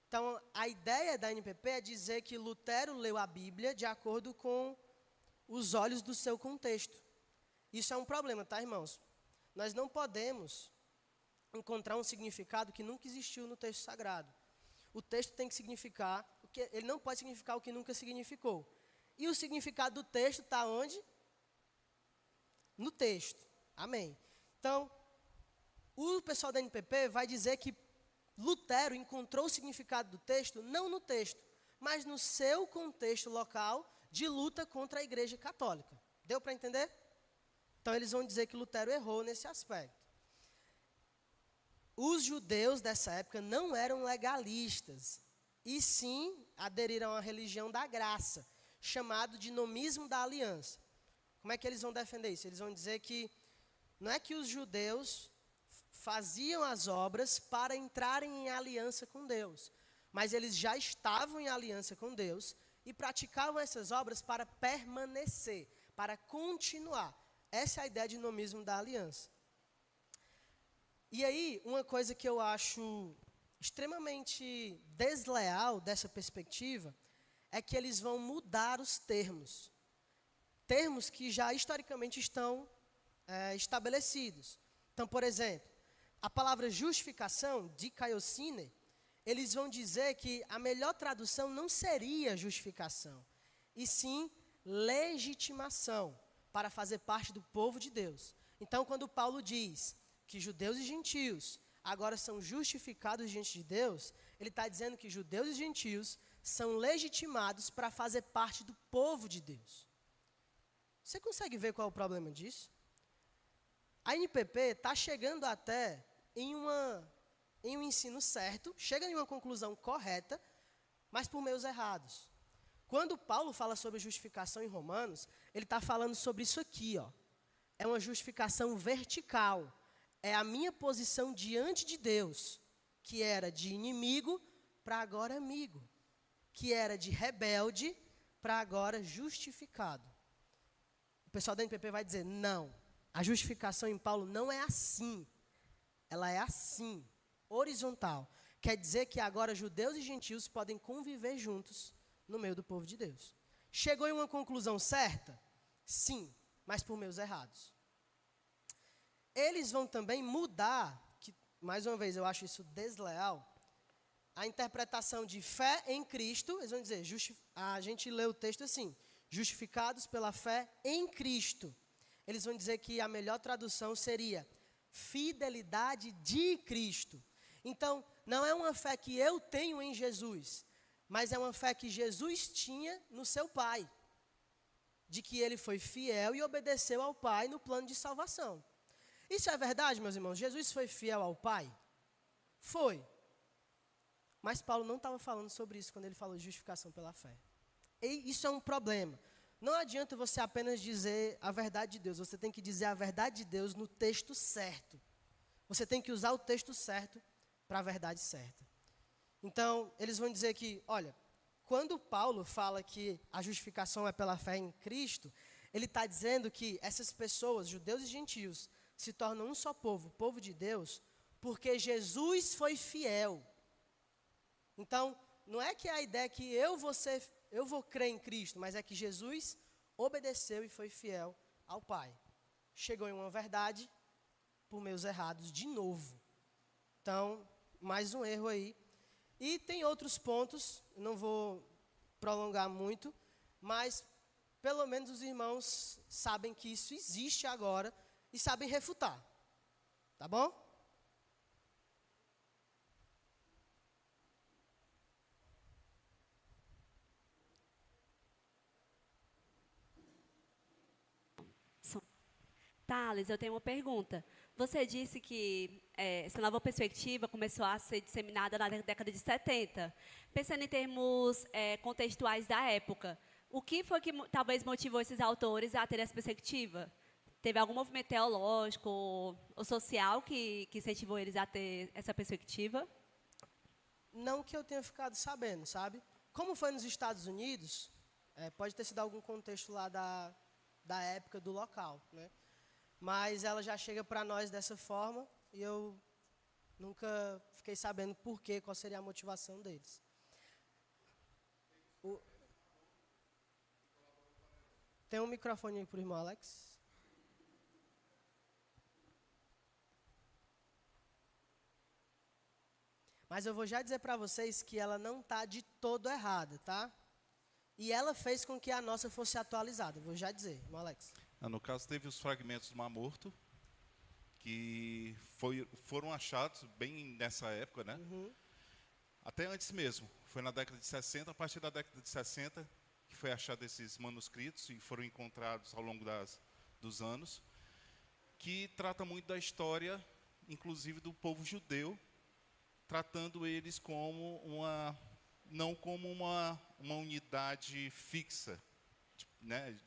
Então, a ideia da NPP é dizer que Lutero leu a Bíblia de acordo com os olhos do seu contexto. Isso é um problema, tá, irmãos? Nós não podemos encontrar um significado que nunca existiu no texto sagrado. O texto tem que significar, ele não pode significar o que nunca significou. E o significado do texto está onde? No texto. Amém. Então, o pessoal da NPP vai dizer que Lutero encontrou o significado do texto, não no texto, mas no seu contexto local de luta contra a Igreja Católica. Deu para entender? Então, eles vão dizer que Lutero errou nesse aspecto. Os judeus dessa época não eram legalistas, e sim aderiram à religião da graça, chamado de nomismo da aliança. Como é que eles vão defender isso? Eles vão dizer que não é que os judeus faziam as obras para entrarem em aliança com Deus, mas eles já estavam em aliança com Deus e praticavam essas obras para permanecer, para continuar. Essa é a ideia de nomismo da aliança. E aí, uma coisa que eu acho extremamente desleal dessa perspectiva é que eles vão mudar os termos. Termos que já historicamente estão estabelecidos. Então, por exemplo, a palavra justificação, dikaiosine, eles vão dizer que a melhor tradução não seria justificação, e sim legitimação, para fazer parte do povo de Deus. Então, quando Paulo diz que judeus e gentios agora são justificados diante de Deus, ele está dizendo que judeus e gentios são legitimados para fazer parte do povo de Deus. Você consegue ver qual é o problema disso? A NPP está chegando até em um ensino certo, chega em uma conclusão correta, mas por meios errados. Quando Paulo fala sobre justificação em Romanos, ele está falando sobre isso aqui, ó. É uma justificação vertical. É a minha posição diante de Deus, que era de inimigo para agora amigo, que era de rebelde para agora justificado. O pessoal da NPP vai dizer, não, a justificação em Paulo não é assim. Ela é assim, horizontal. Quer dizer que agora judeus e gentios podem conviver juntos no meio do povo de Deus. Chegou em uma conclusão certa? Sim, mas por meios errados. Eles vão também mudar, que, mais uma vez, eu acho isso desleal, a interpretação de fé em Cristo. Eles vão dizer, a gente lê o texto assim, justificados pela fé em Cristo. Eles vão dizer que a melhor tradução seria fidelidade de Cristo. Então, não é uma fé que eu tenho em Jesus, mas é uma fé que Jesus tinha no seu Pai, de que ele foi fiel e obedeceu ao Pai no plano de salvação. Isso é verdade, meus irmãos? Jesus foi fiel ao Pai? Foi. Mas Paulo não estava falando sobre isso quando ele falou de justificação pela fé. E isso é um problema. Não adianta você apenas dizer a verdade de Deus, você tem que dizer a verdade de Deus no texto certo. Você tem que usar o texto certo para a verdade certa. Então, eles vão dizer que, olha, quando Paulo fala que a justificação é pela fé em Cristo, ele está dizendo que essas pessoas, judeus e gentios, se tornam um só povo, o povo de Deus, porque Jesus foi fiel. Então, não é que a ideia é que eu vou crer em Cristo, mas é que Jesus obedeceu e foi fiel ao Pai. Chegou em uma verdade por meios errados de novo. Então, mais um erro aí. E tem outros pontos, não vou prolongar muito, mas pelo menos os irmãos sabem que isso existe agora e sabem refutar. Tá bom? Thales, eu tenho uma pergunta. Você disse que essa nova perspectiva começou a ser disseminada na década de 70. Pensando em termos contextuais da época, o que foi que talvez motivou esses autores a ter essa perspectiva? Teve algum movimento teológico ou social que incentivou eles a ter essa perspectiva? Não que eu tenha ficado sabendo, sabe? Como foi nos Estados Unidos, pode ter sido algum contexto lá da época, do local, né? Mas ela já chega para nós dessa forma e eu nunca fiquei sabendo por quê, qual seria a motivação deles. Tem um microfone aí para o irmão Alex? Mas eu vou já dizer para vocês que ela não está de todo errada, tá? E ela fez com que a nossa fosse atualizada. Vou já dizer, irmão Alex. No caso, teve os fragmentos do Mar Morto, que foram achados bem nessa época, né? Uhum. Até antes mesmo. Foi na década de 60, a partir da década de 60, que foi achado esses manuscritos e foram encontrados ao longo dos anos. que trata muito da história, inclusive do povo judeu, tratando eles como não como uma unidade fixa, né,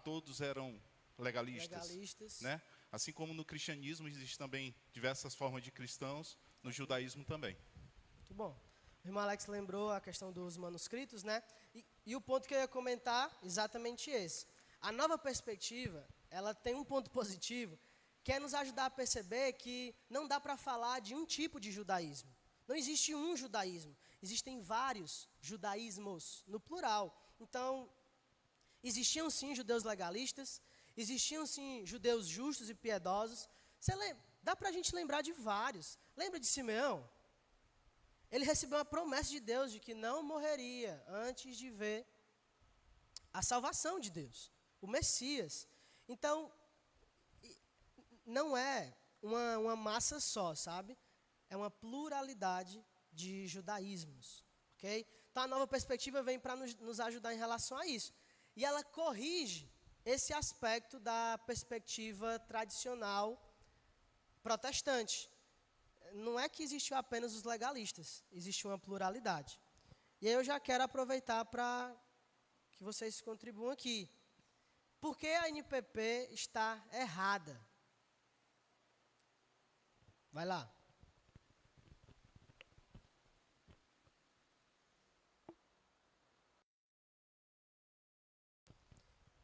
todos eram legalistas, né? Assim como no cristianismo existem também diversas formas de cristãos, no judaísmo também. Muito bom. O irmão Alex lembrou a questão dos manuscritos, né? E o ponto que eu ia comentar, exatamente esse. A nova perspectiva, ela tem um ponto positivo, que é nos ajudar a perceber que não dá para falar de um tipo de judaísmo. Não existe um judaísmo, existem vários judaísmos, no plural. Então, existiam sim judeus legalistas, existiam sim judeus justos e piedosos. Dá para a gente lembrar de vários. Lembra de Simeão? Ele recebeu uma promessa de Deus de que não morreria antes de ver a salvação de Deus, o Messias. Então, não é uma massa só, sabe? É uma pluralidade de judaísmos, ok? Então, a nova perspectiva vem para nos ajudar em relação a isso. E ela corrige esse aspecto da perspectiva tradicional protestante. Não é que existiu apenas os legalistas, existe uma pluralidade. E aí eu já quero aproveitar para que vocês contribuam aqui. Por que a NPP está errada? Vai lá.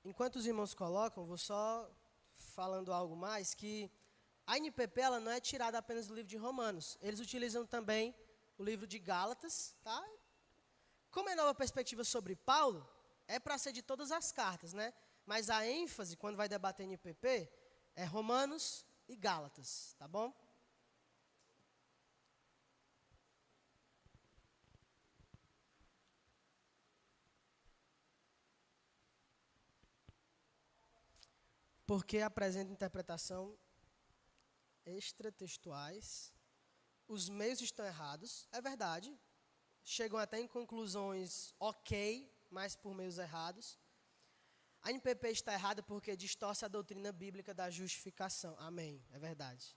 Enquanto os irmãos colocam, vou só falando algo mais, que a NPP ela não é tirada apenas do livro de Romanos. Eles utilizam também o livro de Gálatas, tá? Como é nova perspectiva sobre Paulo, é para ser de todas as cartas, né? Mas a ênfase, quando vai debater NPP, é Romanos e Gálatas, tá bom? Porque apresenta interpretação extratextuais, os meios estão errados, é verdade, chegam até em conclusões ok, mas por meios errados. A NPP está errada porque distorce a doutrina bíblica da justificação, amém, é verdade.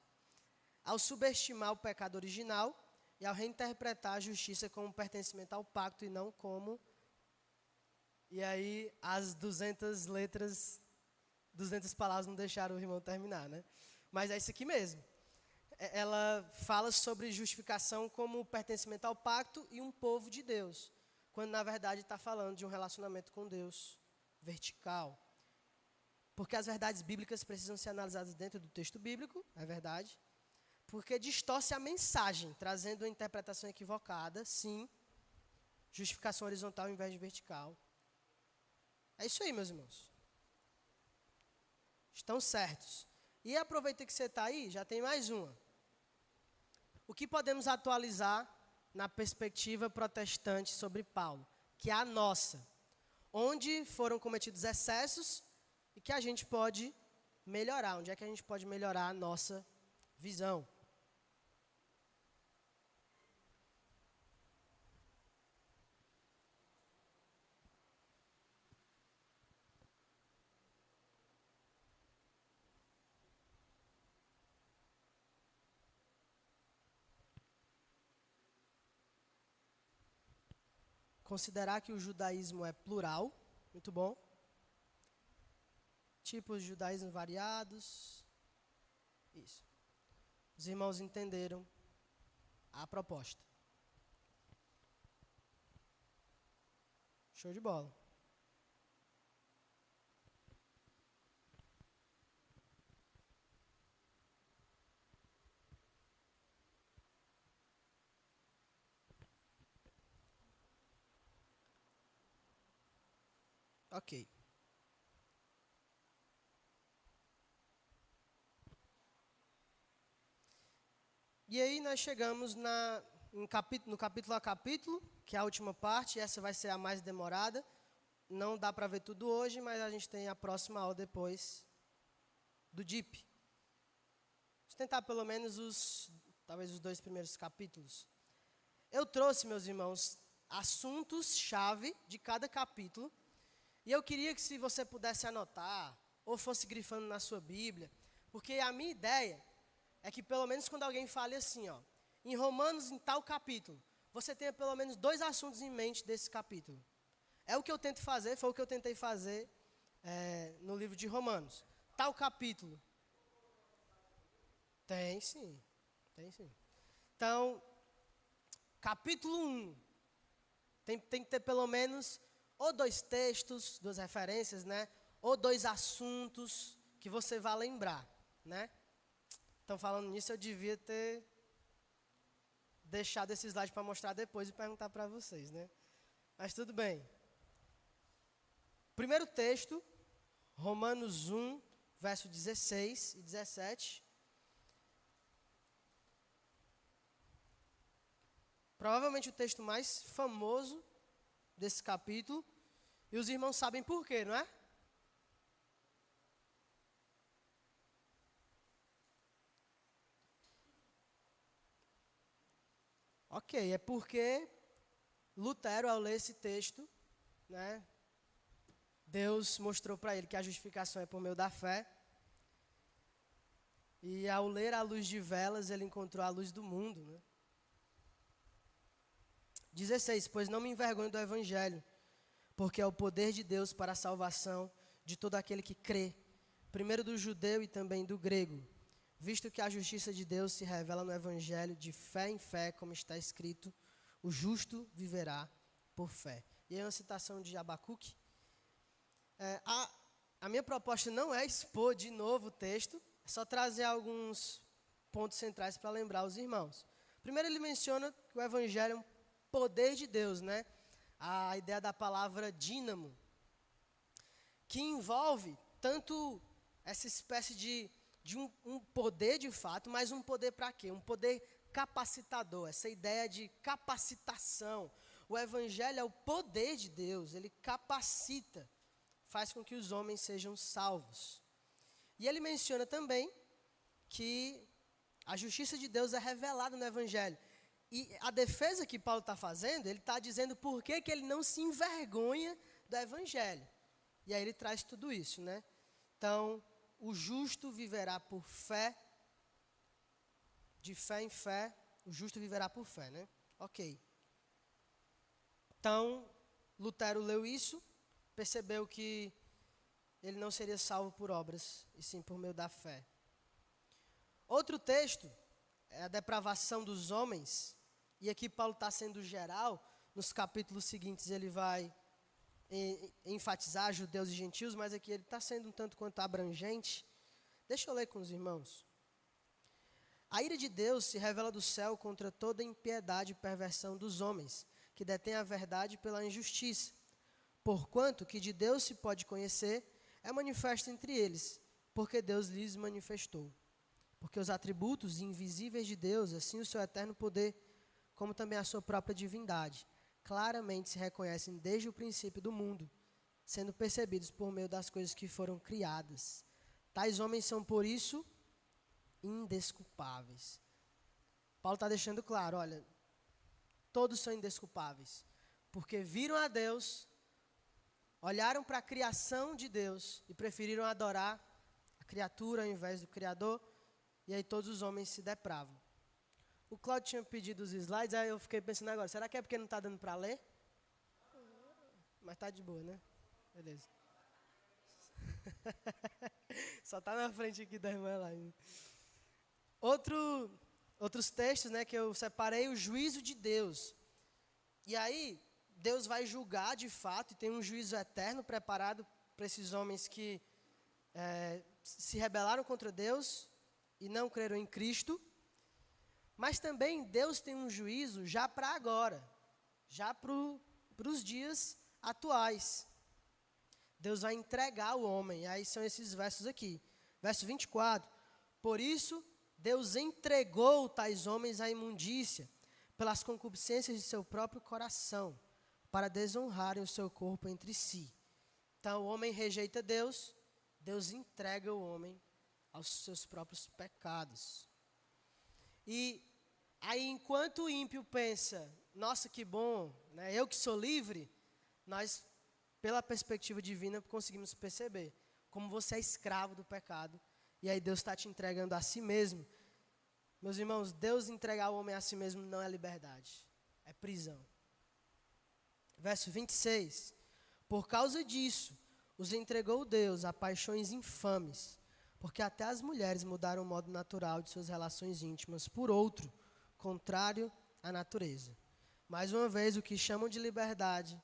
Ao subestimar o pecado original e ao reinterpretar a justiça como pertencimento ao pacto e não como... E aí as 200 palavras não deixaram o irmão terminar, né? Mas é isso aqui mesmo. Ela fala sobre justificação como pertencimento ao pacto e um povo de Deus, quando na verdade está falando de um relacionamento com Deus vertical. Porque as verdades bíblicas precisam ser analisadas dentro do texto bíblico, é verdade. Porque distorce a mensagem, trazendo uma interpretação equivocada, sim. Justificação horizontal ao invés de vertical. É isso aí, meus irmãos. Estão certos. E aproveita que você está aí, já tem mais uma. O que podemos atualizar na perspectiva protestante sobre Paulo? Que é a nossa. Onde foram cometidos excessos e que a gente pode melhorar. Onde é que a gente pode melhorar a nossa visão? Considerar que o judaísmo é plural, muito bom. Tipos de judaísmo variados. Isso. Os irmãos entenderam a proposta. Show de bola. Ok. E aí nós chegamos no capítulo a capítulo, que é a última parte, essa vai ser a mais demorada. Não dá para ver tudo hoje, mas a gente tem a próxima aula depois do DIP. Vamos tentar pelo menos talvez os 2 primeiros capítulos. Eu trouxe, meus irmãos, assuntos-chave de cada capítulo. E eu queria que se você pudesse anotar, ou fosse grifando na sua Bíblia, Porque a minha ideia é que pelo menos quando alguém fale assim, ó, em Romanos, em tal capítulo, você tenha pelo menos 2 assuntos em mente desse capítulo. É o que eu tento fazer, foi o que eu tentei fazer no livro de Romanos. Tal capítulo. Tem sim. Então, capítulo 1, tem que ter pelo menos ou 2 textos, 2 referências, né? Ou 2 assuntos que você vá lembrar, né? Então, falando nisso, eu devia ter deixado esse slide para mostrar depois e perguntar para vocês, né? Mas tudo bem. Primeiro texto, Romanos 1, verso 16 e 17. Provavelmente o texto mais famoso desse capítulo. E os irmãos sabem por quê, não é? Ok, é porque Lutero, ao ler esse texto, né, Deus mostrou para ele que a justificação é por meio da fé. E ao ler a luz de velas, ele encontrou a luz do mundo, né? 16, pois não me envergonho do evangelho, porque é o poder de Deus para a salvação de todo aquele que crê, primeiro do judeu e também do grego, visto que a justiça de Deus se revela no evangelho de fé em fé, como está escrito, o justo viverá por fé. E aí uma citação de Abacuque. A minha proposta não é expor de novo o texto, é só trazer alguns pontos centrais para lembrar os irmãos. Primeiro ele menciona que o evangelho é um poder de Deus, né? A ideia da palavra dínamo, que envolve tanto essa espécie de um poder de fato, mas um poder para quê? Um poder capacitador, essa ideia de capacitação. O evangelho é o poder de Deus, ele capacita, faz com que os homens sejam salvos. E ele menciona também que a justiça de Deus é revelada no evangelho. E a defesa que Paulo está fazendo, ele está dizendo por que ele não se envergonha do evangelho. E aí ele traz tudo isso, né? Então, o justo viverá por fé, de fé em fé, o justo viverá por fé, né? Ok. Então, Lutero leu isso, percebeu que ele não seria salvo por obras, e sim por meio da fé. Outro texto é a depravação dos homens, e aqui Paulo está sendo geral, nos capítulos seguintes ele vai enfatizar judeus e gentios, mas aqui ele está sendo um tanto quanto abrangente. Deixa eu ler com os irmãos. A ira de Deus se revela do céu contra toda impiedade e perversão dos homens, que detêm a verdade pela injustiça. Porquanto que de Deus se pode conhecer, é manifesto entre eles, porque Deus lhes manifestou. Porque os atributos invisíveis de Deus, assim o seu eterno poder, como também a sua própria divindade, claramente se reconhecem desde o princípio do mundo, sendo percebidos por meio das coisas que foram criadas. Tais homens são, por isso, indesculpáveis. Paulo está deixando claro, olha, todos são indesculpáveis, porque viram a Deus, olharam para a criação de Deus e preferiram adorar a criatura ao invés do Criador, e aí todos os homens se depravam. O Claudio tinha pedido os slides, aí eu fiquei pensando agora, será que é porque não está dando para ler? Mas está de boa, né? Beleza. Só está na frente aqui da irmã lá. Outros textos, né, que eu separei, o juízo de Deus. E aí, Deus vai julgar de fato, e tem um juízo eterno preparado para esses homens que se rebelaram contra Deus e não creram em Cristo. Mas também Deus tem um juízo já para agora, já para os dias atuais. Deus vai entregar o homem, e aí são esses versos aqui. Verso 24, por isso Deus entregou tais homens à imundícia, pelas concupiscências de seu próprio coração, para desonrarem o seu corpo entre si. Então o homem rejeita Deus, Deus entrega o homem aos seus próprios pecados. E aí, enquanto o ímpio pensa, nossa, que bom, né, eu que sou livre, nós, pela perspectiva divina, conseguimos perceber como você é escravo do pecado e aí Deus está te entregando a si mesmo. Meus irmãos, Deus entregar o homem a si mesmo não é liberdade, é prisão. Verso 26. Por causa disso, os entregou Deus a paixões infames, porque até as mulheres mudaram o modo natural de suas relações íntimas por outro, contrário à natureza. Mais uma vez, o que chamam de liberdade,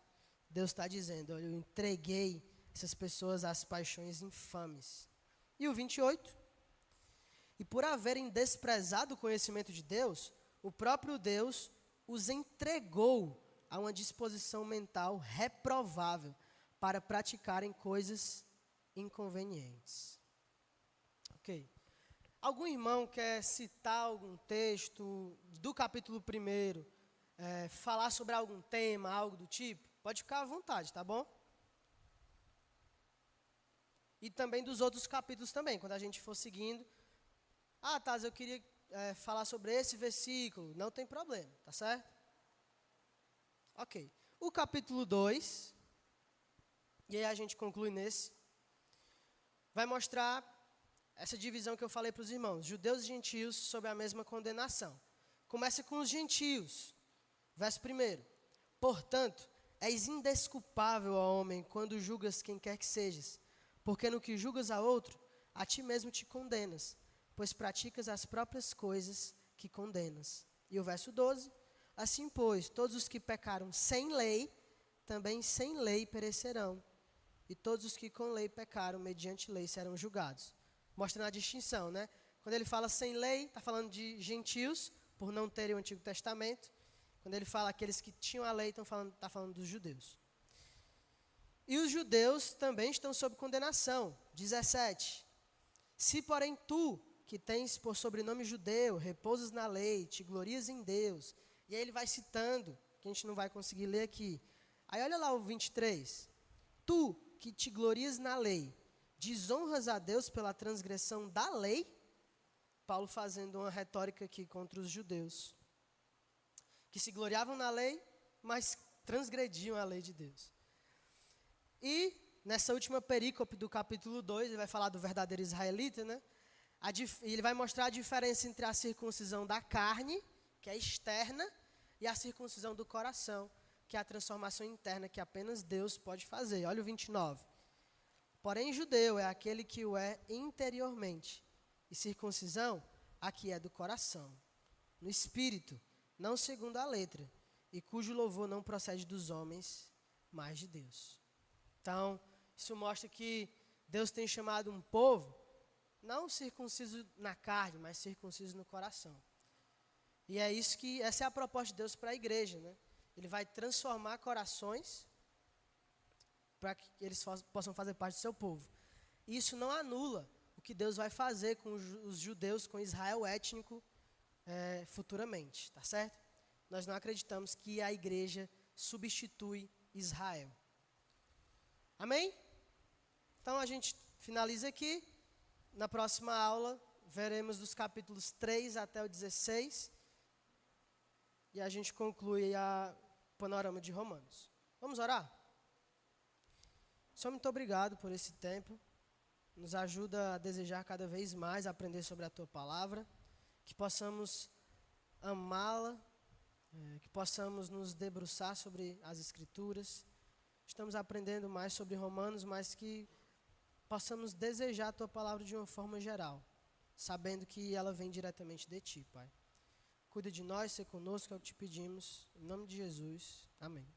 Deus está dizendo, olha, eu entreguei essas pessoas às paixões infames. E o 28. E por haverem desprezado o conhecimento de Deus, o próprio Deus os entregou a uma disposição mental reprovável para praticarem coisas inconvenientes. Ok. Algum irmão quer citar algum texto do capítulo 1, falar sobre algum tema, algo do tipo? Pode ficar à vontade, tá bom? E também dos outros capítulos também, quando a gente for seguindo. Ah, Taz, eu queria falar sobre esse versículo. Não tem problema, tá certo? Ok. O capítulo 2, e aí a gente conclui nesse, vai mostrar essa divisão que eu falei para os irmãos, judeus e gentios sob a mesma condenação. Começa com os gentios. Verso 1. Portanto, és indesculpável, ó homem, quando julgas quem quer que sejas, porque no que julgas a outro, a ti mesmo te condenas, pois praticas as próprias coisas que condenas. E o verso 12. Assim, pois, todos os que pecaram sem lei, também sem lei perecerão. E todos os que com lei pecaram, mediante lei, serão julgados. Mostrando a distinção, né? Quando ele fala sem lei, está falando de gentios, por não terem o Antigo Testamento. Quando ele fala aqueles que tinham a lei, está falando dos judeus. E os judeus também estão sob condenação. 17. Se, porém, tu, que tens por sobrenome judeu, repousas na lei, te glorias em Deus. E aí ele vai citando, que a gente não vai conseguir ler aqui. Aí olha lá o 23. Tu, que te glorias na lei, desonras a Deus pela transgressão da lei? Paulo fazendo uma retórica aqui contra os judeus, que se gloriavam na lei, mas transgrediam a lei de Deus. E nessa última perícope do capítulo 2, ele vai falar do verdadeiro israelita, né? Ele vai mostrar a diferença entre a circuncisão da carne, que é externa, e a circuncisão do coração, que é a transformação interna que apenas Deus pode fazer. Olha o 29. Porém, judeu é aquele que o é interiormente, e circuncisão, a que é do coração, no espírito, não segundo a letra, e cujo louvor não procede dos homens, mas de Deus. Então, isso mostra que Deus tem chamado um povo, não circunciso na carne, mas circunciso no coração. E é isso que, essa é a proposta de Deus para a igreja, né? Ele vai transformar corações para que eles possam fazer parte do seu povo. E isso não anula o que Deus vai fazer com os judeus, com Israel étnico, futuramente, tá certo? Nós não acreditamos que a igreja substitui Israel. Amém? Então a gente finaliza aqui. Na próxima aula, veremos dos capítulos 3 até o 16. E a gente conclui o panorama de Romanos. Vamos orar? Senhor, muito obrigado por esse tempo. Nos ajuda a desejar cada vez mais aprender sobre a Tua Palavra. Que possamos amá-la, que possamos nos debruçar sobre as Escrituras. Estamos aprendendo mais sobre Romanos, mas que possamos desejar a Tua Palavra de uma forma geral, sabendo que ela vem diretamente de Ti, Pai. Cuida de nós, ser conosco, é o que te pedimos. Em nome de Jesus. Amém.